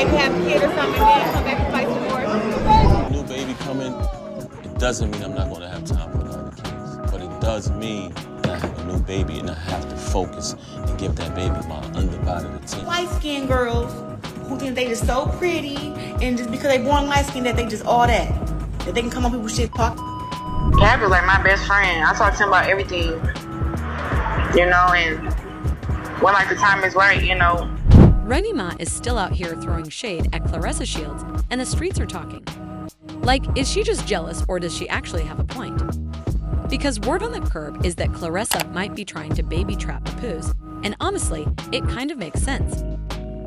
maybe have a kid or something, and then come back and fight some more. New baby coming, it doesn't mean I'm not going to have time for the other kids. But it does mean that I have a new baby and I have to focus and give that baby my undivided attention. Light-skinned girls who think they just so pretty, and just because they born light-skinned that they just all that they can come on people's shit talk. Gab is like my best friend. I talk to him about everything, and when like the time is right, Remy Ma is still out here throwing shade at Claressa Shields, and the streets are talking. Like, is she just jealous, or does she actually have a point? Because word on the curb is that Claressa might be trying to baby trap Papoose, and honestly, it kind of makes sense.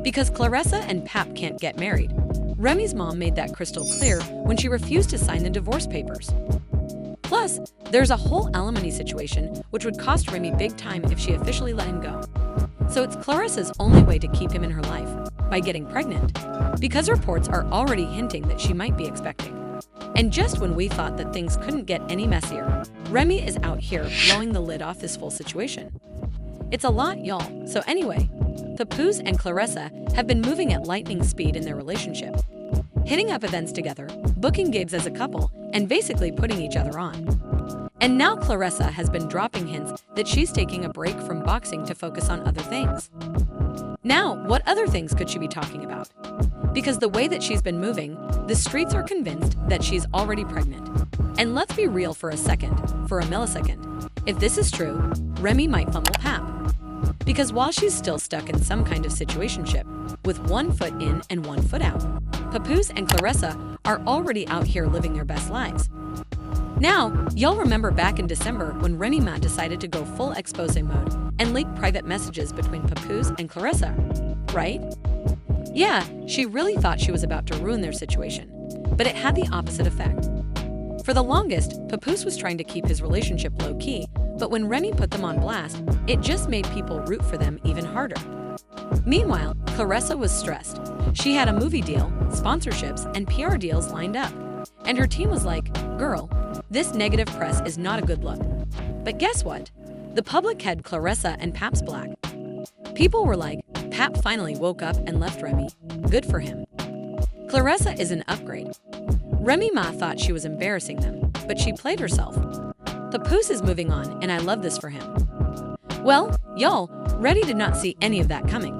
Because Claressa and Pap can't get married. Remy's mom made that crystal clear when she refused to sign the divorce papers. Plus, there's a whole alimony situation which would cost Remy big time if she officially let him go. So it's Claressa's only way to keep him in her life, by getting pregnant, because reports are already hinting that she might be expecting. And just when we thought that things couldn't get any messier, Remy is out here blowing the lid off this full situation. It's a lot, y'all. So anyway, Papoose and Claressa have been moving at lightning speed in their relationship, hitting up events together, booking gigs as a couple, and basically putting each other on. And now Claressa has been dropping hints that she's taking a break from boxing to focus on other things. Now, what other things could she be talking about? Because the way that she's been moving, the streets are convinced that she's already pregnant. And let's be real for a millisecond. If this is true, Remy might fumble Pap. Because while she's still stuck in some kind of situationship, with one foot in and one foot out, Papoose and Claressa are already out here living their best lives. Now, y'all remember back in December when Remy Ma decided to go full expose mode and leak private messages between Papoose and Claressa, right? Yeah, she really thought she was about to ruin their situation, but it had the opposite effect. For the longest, Papoose was trying to keep his relationship low-key, but when Remy put them on blast, it just made people root for them even harder. Meanwhile, Claressa was stressed. She had a movie deal, sponsorships, and PR deals lined up. And her team was like, girl, this negative press is not a good look. But guess what? The public had Claressa and Pap's black. People were like, Pap finally woke up and left Remy. Good for him. Claressa is an upgrade. Remy Ma thought she was embarrassing them, but she played herself. Papoose is moving on, and I love this for him. Well, y'all, Reddy did not see any of that coming.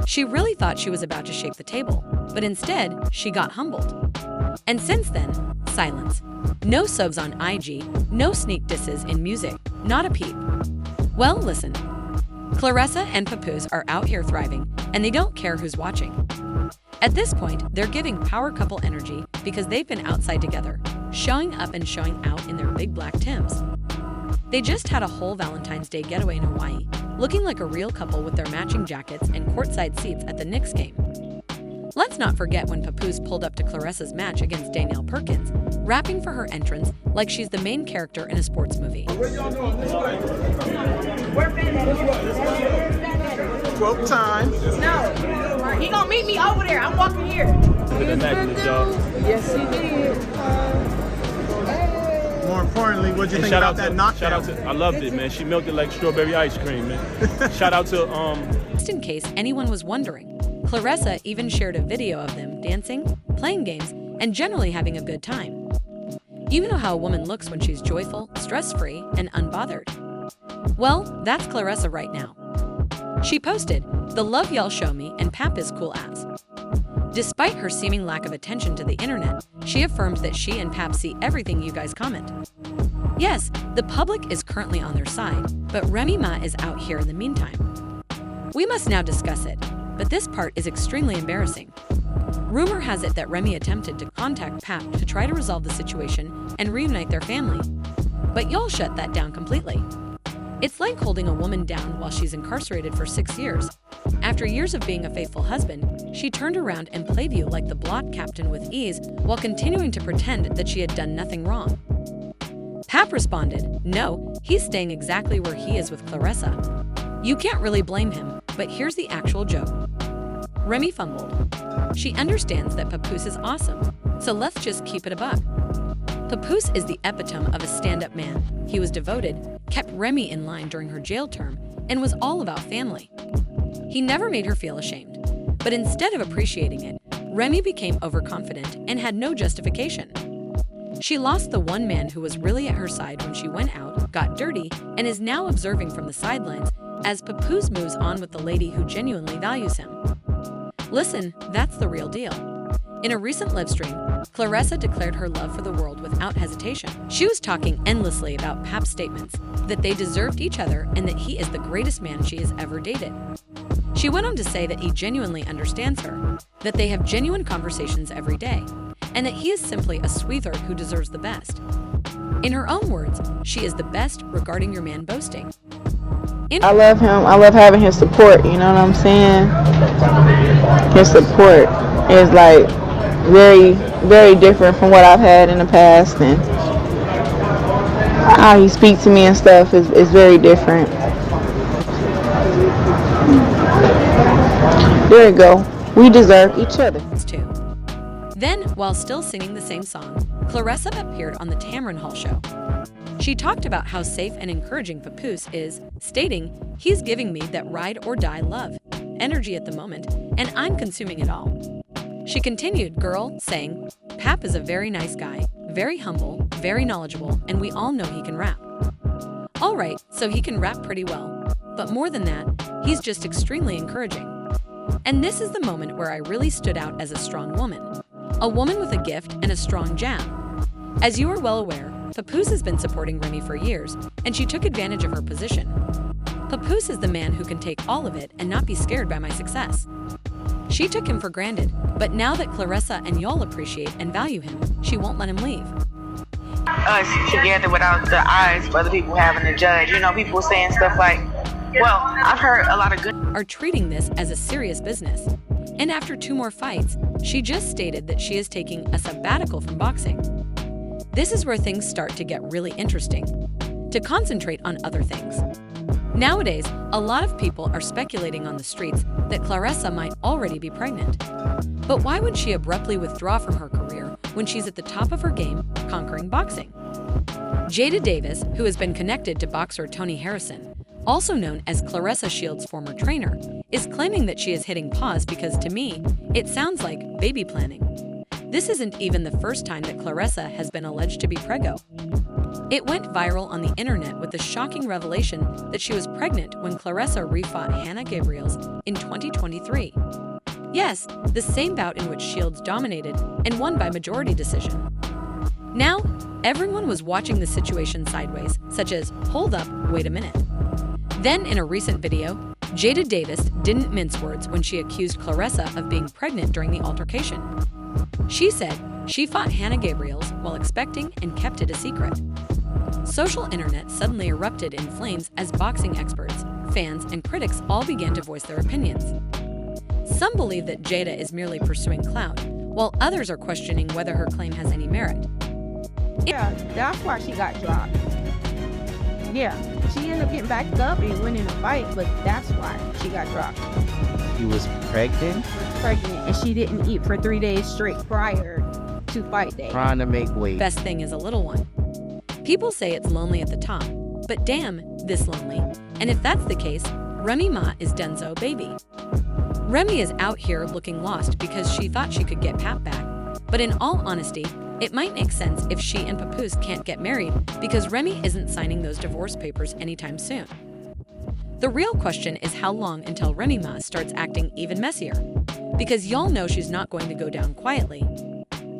She really thought she was about to shake the table, but instead, she got humbled. And since then, silence. No subs on IG, no sneak disses in music, not a peep. Well, listen. Claressa and Papoose are out here thriving, and they don't care who's watching. At this point, they're giving power couple energy because they've been outside together, showing up and showing out in their big black Tims. They just had a whole Valentine's Day getaway in Hawaii, looking like a real couple with their matching jackets and courtside seats at the Knicks game. Let's not forget when Papoose pulled up to Claressa's match against Danielle Perkins, rapping for her entrance like she's the main character in a sports movie. Quote time. No, he gonna meet me over there. I'm walking here. Yes, he did. More importantly, what'd you think about that knockdown? I loved it, man. She milked it like strawberry ice cream, man. Shout out to Just in case anyone was wondering, Claressa even shared a video of them dancing, playing games, and generally having a good time. You know how a woman looks when she's joyful, stress-free, and unbothered. Well, that's Claressa right now. She posted, "The love y'all show me and Pap is cool ass." Despite her seeming lack of attention to the internet, she affirmed that she and Pap see everything you guys comment. Yes, the public is currently on their side, but Remy Ma is out here in the meantime. We must now discuss it, but this part is extremely embarrassing. Rumor has it that Remy attempted to contact Pap to try to resolve the situation and reunite their family. But y'all shut that down completely. It's like holding a woman down while she's incarcerated for 6 years. After years of being a faithful husband, she turned around and played you like the blot captain with ease while continuing to pretend that she had done nothing wrong. Pap responded, "No, he's staying exactly where he is with Claressa." You can't really blame him, but here's the actual joke. Remy fumbled. She understands that Papoose is awesome, so let's just keep it a buck. Papoose is the epitome of a stand-up man. He was devoted, kept Remy in line during her jail term, and was all about family. He never made her feel ashamed. But instead of appreciating it, Remy became overconfident and had no justification. She lost the one man who was really at her side when she went out, got dirty, and is now observing from the sidelines as Papoose moves on with the lady who genuinely values him. Listen, that's the real deal. In a recent live stream, Claressa declared her love for the world without hesitation. She was talking endlessly about Pap's statements, that they deserved each other and that he is the greatest man she has ever dated. She went on to say that he genuinely understands her, that they have genuine conversations every day, and that he is simply a sweetheart who deserves the best. In her own words, she is the best regarding your man boasting. I love him. I love having his support, you know what I'm saying? His support is like very, very different from what I've had in the past, and how he speaks to me and stuff is very different. There you go. We deserve each other. Too. Then, while still singing the same song, Claressa appeared on the Tamron Hall show. She talked about how safe and encouraging Papoose is, stating, "He's giving me that ride-or-die love, energy at the moment, and I'm consuming it all." She continued, "Girl," saying, "Pap is a very nice guy, very humble, very knowledgeable, and we all know he can rap." Alright, so he can rap pretty well. But more than that, he's just extremely encouraging. And this is the moment where I really stood out as a strong woman. A woman with a gift and a strong jam. As you are well aware, Papoose has been supporting Remy for years, and she took advantage of her position. Papoose is the man who can take all of it and not be scared by my success. She took him for granted, but now that Claressa and y'all appreciate and value him, she won't let him leave. Us together without the eyes for other people having to judge. You know, people saying stuff like, well, I've heard a lot of good. Are treating this as a serious business. And after 2 more fights, she just stated that she is taking a sabbatical from boxing. This is where things start to get really interesting, to concentrate on other things. Nowadays, a lot of people are speculating on the streets that Claressa might already be pregnant. But why would she abruptly withdraw from her career when she's at the top of her game, conquering boxing? Jada Davis, who has been connected to boxer Tony Harrison, also known as Claressa Shields' former trainer, is claiming that she is hitting pause because, to me, it sounds like baby planning. This isn't even the first time that Claressa has been alleged to be preggo. It went viral on the internet with the shocking revelation that she was pregnant when Claressa refought Hannah Gabriels in 2023. Yes, the same bout in which Shields dominated and won by majority decision. Now, everyone was watching the situation sideways, such as, hold up, wait a minute. Then, in a recent video, Jada Davis didn't mince words when she accused Claressa of being pregnant during the altercation. She said she fought Hannah Gabriels while expecting and kept it a secret. Social internet suddenly erupted in flames as boxing experts, fans, and critics all began to voice their opinions. Some believe that Jada is merely pursuing clout, while others are questioning whether her claim has any merit. Yeah, that's why she got dropped. Yeah, she ended up getting back up and winning the fight, but that's why she got dropped. She was pregnant, And she didn't eat for 3 days straight prior to fight day. trying to make weight. Best thing is a little one. People say it's lonely at the top, but damn, this lonely. And if that's the case, Remy Ma is Denzo, baby. Remy is out here looking lost because she thought she could get Pap back. But in all honesty, it might make sense if she and Papoose can't get married because Remy isn't signing those divorce papers anytime soon. The real question is how long until Remy Ma starts acting even messier, because y'all know she's not going to go down quietly.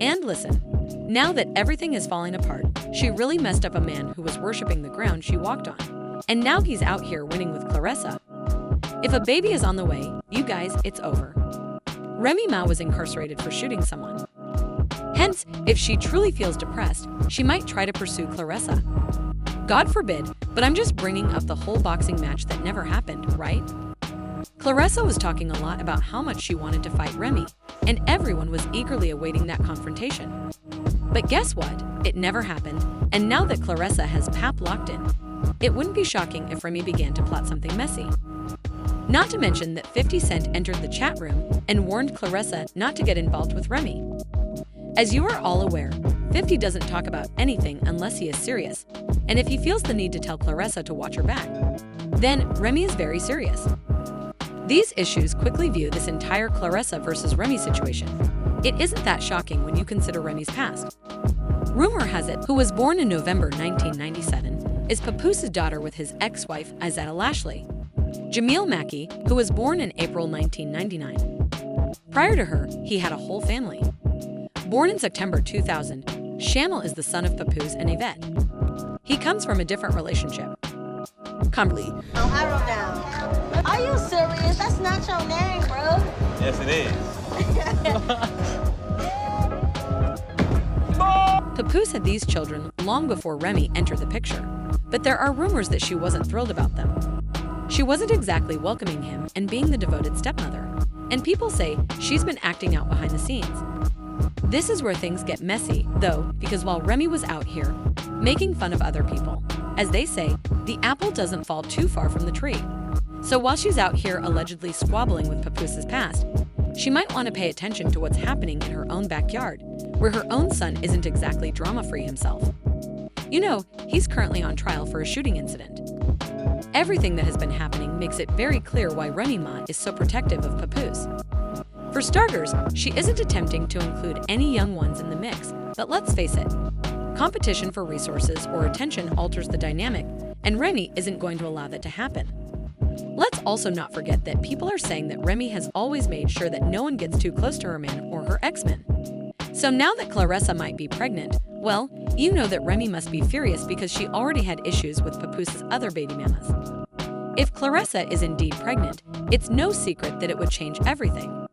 And listen, now that everything is falling apart, she really messed up a man who was worshiping the ground she walked on. And now he's out here winning with Claressa. If a baby is on the way, you guys, it's over. Remy Ma was incarcerated for shooting someone. Hence, if she truly feels depressed, she might try to pursue Claressa. God forbid, but I'm just bringing up the whole boxing match that never happened, right? Claressa was talking a lot about how much she wanted to fight Remy, and everyone was eagerly awaiting that confrontation. But guess what? It never happened, and now that Claressa has Pap locked in, it wouldn't be shocking if Remy began to plot something messy. Not to mention that 50 Cent entered the chat room and warned Claressa not to get involved with Remy. As you are all aware, 50 doesn't talk about anything unless he is serious, and if he feels the need to tell Claressa to watch her back, then Remy is very serious. These issues quickly view this entire Claressa versus Remy situation. It isn't that shocking when you consider Remy's past. Rumor has it, who was born in November 1997, is Papoose's daughter with his ex-wife, Izetta Lashley. Jamil Mackey, who was born in April 1999. Prior to her, he had a whole family. Born in September 2000, Shamil is the son of Papoose and Yvette. He comes from a different relationship. Complete. Oh, I wrote down. Are you serious? That's not your name, bro. Yes, it is. Papoose had these children long before Remy entered the picture, but there are rumors that she wasn't thrilled about them. She wasn't exactly welcoming him and being the devoted stepmother, and people say she's been acting out behind the scenes. This is where things get messy, though, because while Remy was out here making fun of other people, as they say, the apple doesn't fall too far from the tree. So while she's out here allegedly squabbling with Papoose's past, she might want to pay attention to what's happening in her own backyard, where her own son isn't exactly drama-free himself. You know, he's currently on trial for a shooting incident. Everything that has been happening makes it very clear why Remy Ma is so protective of Papoose. For starters, she isn't attempting to include any young ones in the mix, but let's face it, competition for resources or attention alters the dynamic, and Remy isn't going to allow that to happen. Let's also not forget that people are saying that Remy has always made sure that no one gets too close to her man or her ex-man. So now that Claressa might be pregnant, well, you know that Remy must be furious because she already had issues with Papoose's other baby mamas. If Claressa is indeed pregnant, it's no secret that it would change everything.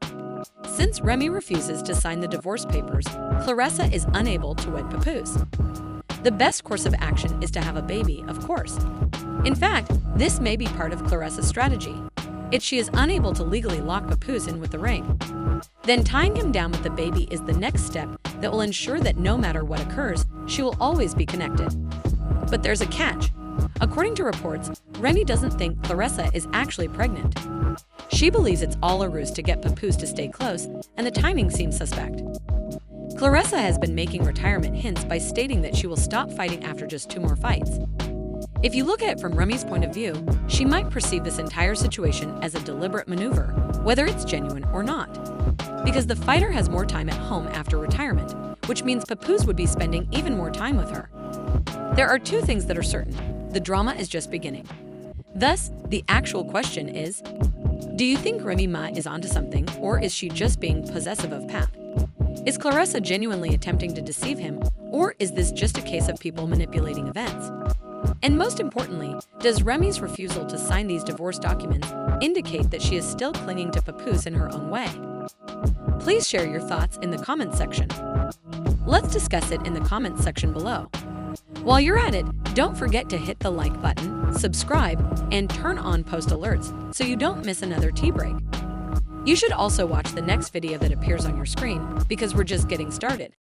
Since Remy refuses to sign the divorce papers, Claressa is unable to wed Papoose. The best course of action is to have a baby, of course. In fact, this may be part of Claressa's strategy. If she is unable to legally lock Papoose in with the ring, then tying him down with the baby is the next step that will ensure that no matter what occurs, she will always be connected. But there's a catch. According to reports, Remy doesn't think Claressa is actually pregnant. She believes it's all a ruse to get Papoose to stay close, and the timing seems suspect. Claressa has been making retirement hints by stating that she will stop fighting after just 2 more fights. If you look at it from Remy's point of view, she might perceive this entire situation as a deliberate maneuver, whether it's genuine or not. Because the fighter has more time at home after retirement, which means Papoose would be spending even more time with her. There are 2 things that are certain. The drama is just beginning. Thus, the actual question is, do you think Remy Ma is onto something, or is she just being possessive of Pap? Is Claressa genuinely attempting to deceive him, or is this just a case of people manipulating events? And most importantly, does Remy's refusal to sign these divorce documents indicate that she is still clinging to Papoose in her own way? Please share your thoughts in the comments section. Let's discuss it in the comments section below. While you're at it, don't forget to hit the like button, subscribe, and turn on post alerts so you don't miss another tea break. You should also watch the next video that appears on your screen because we're just getting started.